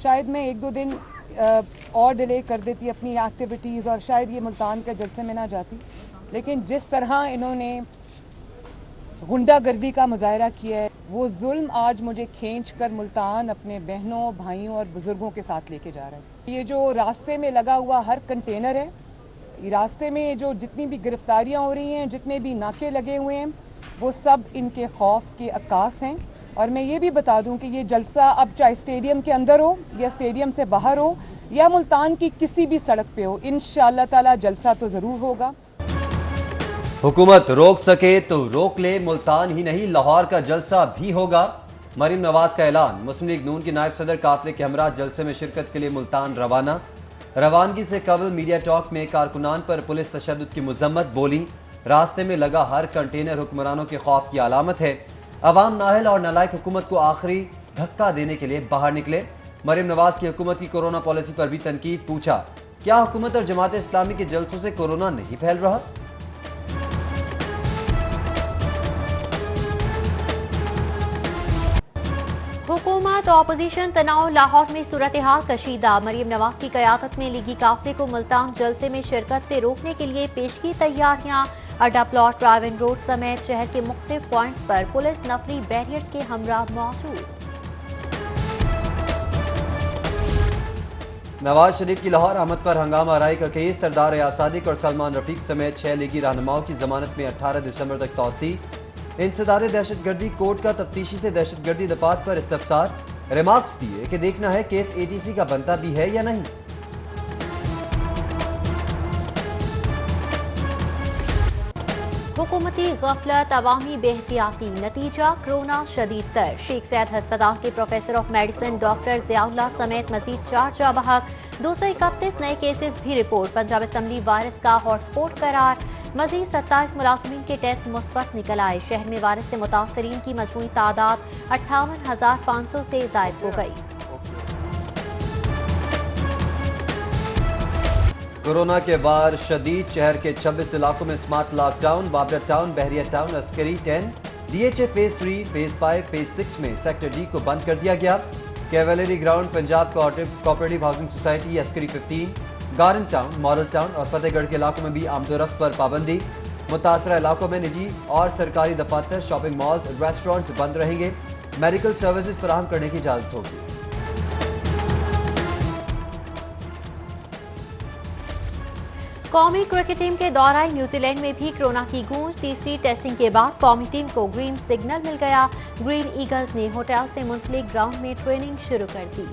شاید میں 1-2 دن اور ڈیلے کر دیتی اپنی ایکٹیویٹیز اور شاید یہ ملتان کے جلسے میں نہ جاتی، لیکن جس طرح انہوں نے غنڈہ گردی کا مظاہرہ کیا ہے، وہ ظلم آج مجھے کھینچ کر ملتان اپنے بہنوں، بھائیوں اور بزرگوں کے ساتھ لے کے جا رہا ہے۔ یہ جو راستے میں لگا ہوا ہر کنٹینر ہے، راستے میں جو جتنی بھی گرفتاریاں ہو رہی ہیں، جتنے بھی ناکے لگے ہوئے ہیں، وہ سب ان کے خوف کے عکاس ہیں۔ اور میں یہ بھی بتا دوں کہ یہ جلسہ اب چاہے اسٹیڈیم کے اندر ہو یا اسٹیڈیم سے باہر ہو یا ملتان کی کسی بھی سڑک پہ ہو، انشاءاللہ تعالی جلسہ تو ضرور ہوگا۔ حکومت روک سکے تو روک لے، ملتان ہی نہیں لاہور کا جلسہ بھی ہوگا۔ مریم نواز کا اعلان، مسلم لیگ نون کی نائب صدر قافلے کے ہمراہ جلسے میں شرکت کے لیے ملتان روانہ۔ روانگی سے قبل میڈیا ٹاک میں کارکنان پر پولیس تشدد کی مذمت، بولی راستے میں لگا ہر کنٹینر حکمرانوں کے خوف کی علامت ہے، عوام نااہل اور نالائق حکومت کو آخری دھکا دینے کے لیے باہر نکلے۔ مریم نواز کی حکومت کی کورونا پالیسی پر بھی تنقید، پوچھا کیا حکومت اور جماعت اسلامی کے جلسوں سے کورونا نہیں پھیل رہا؟ حکومت اپوزیشن تناؤ، لاہور میں صورتحال کشیدہ۔ مریم نواز کی قیادت میں لیگی قافلے کو ملتان جلسے میں شرکت سے روکنے کے لیے پیش کی تیاریاں۔ اڈا پلاٹ، راون روڈ سمیت شہر کے مختلف پوائنٹس پر پولیس نفری بیریئرز کے ہمراہ موجود۔ نواز شریف کی لاہور آمد پر ہنگامہ آرائی کا کیس، سردار ایاز صادق اور سلمان رفیق سمیت 6 لیگی رہنماؤں کی ضمانت میں 18 دسمبر تک توسیع۔ انسداد دہشت گردی کورٹ کا تفتیشی سے دہشت گردی دفعات پر استفسار، ریمارکس دیے کہ دیکھنا ہے کیس اے ٹی سی کا بنتا بھی ہے یا نہیں۔ حکومتی غفلت، عوامی بے احتیاطی، نتیجہ کرونا شدید تر۔ شیخ زاید ہسپتال کے professor of medicine doctor Zia Ullah سمیت مزید 4 جاں بحق، 231 نئے کیسز بھی رپورٹ۔ پنجاب اسمبلی وائرس کا ہاٹ سپاٹ قرار، مزید 27 ملازمین کے ٹیسٹ مثبت نکل آئے۔ شہر میں وائرس سے متاثرین کی مجموعی تعداد 58,500 سے زائد ہو گئی۔ کورونا کے وار شدید، شہر کے 26 علاقوں میں smart lockdown, Babra town, Bahria town, Askari 10، D H A phase 3، phase 5، phase 6 میں سیکٹر ڈی کو بند کر دیا گیا۔ Cavalry ground, Punjab cooperative housing society, Askari 15، گارن town, model town اور فتح گڑھ کے علاقوں میں بھی آمد و رفت پر پابندی۔ متاثرہ علاقوں میں نجی اور سرکاری دفاتر، شاپنگ مالز، ریسٹورنٹس بند رہیں گے۔ میڈیکل سروسز فراہم کرنے کی اجازت ہوگی۔ قومی کرکٹ ٹیم کے دورہ نیوزی لینڈ میں بھی کرونا کی گونج، تیسری ٹیسٹنگ کے بعد قومی ٹیم کو گرین سگنل مل گیا۔ گرین ایگلز نے ہوٹل سے منسلک گراؤنڈ میں ٹریننگ شروع کر دی۔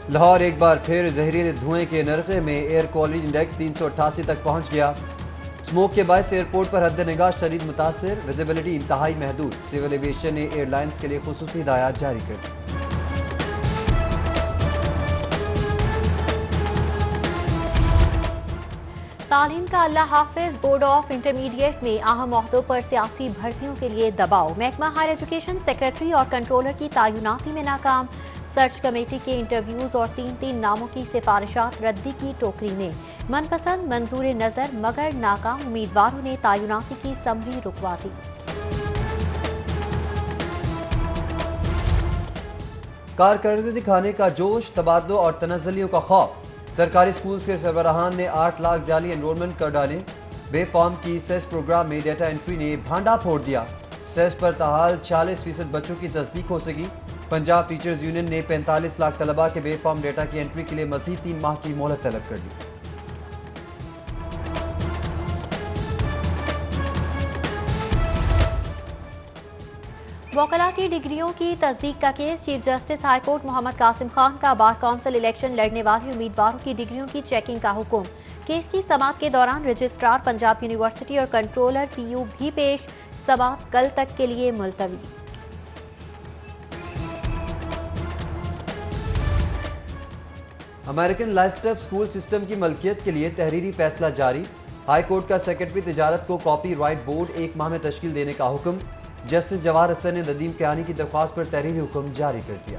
لاہور ایک بار پھر زہریلے دھوئیں کے نرخے میں ایئر کوالٹی انڈیکس 388 تک پہنچ گیا۔ اسموک کے باعث ایئرپورٹ پر حد نگاہ شدید متاثر، ویزیبلٹی انتہائی محدود۔ سول ایویشن نے ایئر لائنز کے لیے خصوصی ہدایات جاری کر دی۔ تعلیم کا اللہ حافظ، بورڈ آف انٹرمیڈیٹ میں اہم عہدوں پر سیاسی بھرتیوں کے لیے دباؤ۔ محکمہ ہائر ایجوکیشن سیکریٹری اور کنٹرولر کی تعیناتی میں ناکام۔ سرچ کمیٹی کے انٹرویوز اور 3 ناموں کی سفارشات ردی کی ٹوکری میں۔ من پسند منظور نظر مگر ناکام امیدواروں نے تعیناتی کی سمری رکوا دی۔ کارکردگی دکھانے کا جوش، تبادلوں اور تنزلیوں کا خوف۔ سرکاری سکولز کے سربراہان نے 8 لاکھ جعلی انرولمنٹ کر ڈالے۔ بے فارم کی سیس پروگرام میں ڈیٹا انٹری نے بھانڈا پھوڑ دیا۔ سیس پر تاحال 46% بچوں کی تصدیق ہو سکی۔ پنجاب ٹیچرز یونین نے 45 لاکھ طلباء کے بے فارم ڈیٹا کی انٹری کے لیے مزید 3 ماہ کی مہلت طلب کر لی۔ وکلاء کی ڈگریوں کی تصدیق کا کیس، chief justice high court Muhammad Qasim Khan کا بار کونسل الیکشن لڑنے والے امیدواروں کی ڈگریوں کی چیکنگ کا حکم۔ کیس کی سماعت کے دوران رجسٹرار پنجاب یونیورسٹی اور کنٹرولر پی یو بھی پیش، سماعت کل تک کے لیے ملتوی۔ امریکن لائسٹف اسکول سسٹم کی ملکیت کے لیے تحریری فیصلہ جاری۔ ہائی کورٹ کا سیکرٹری تجارت کو کاپی رائٹ بورڈ 1 ماہ میں تشکیل دینے کا حکم۔ جسٹس جواہر حسن نے ندیم کیانی کی درخواست پر تحریری حکم جاری کر دیا۔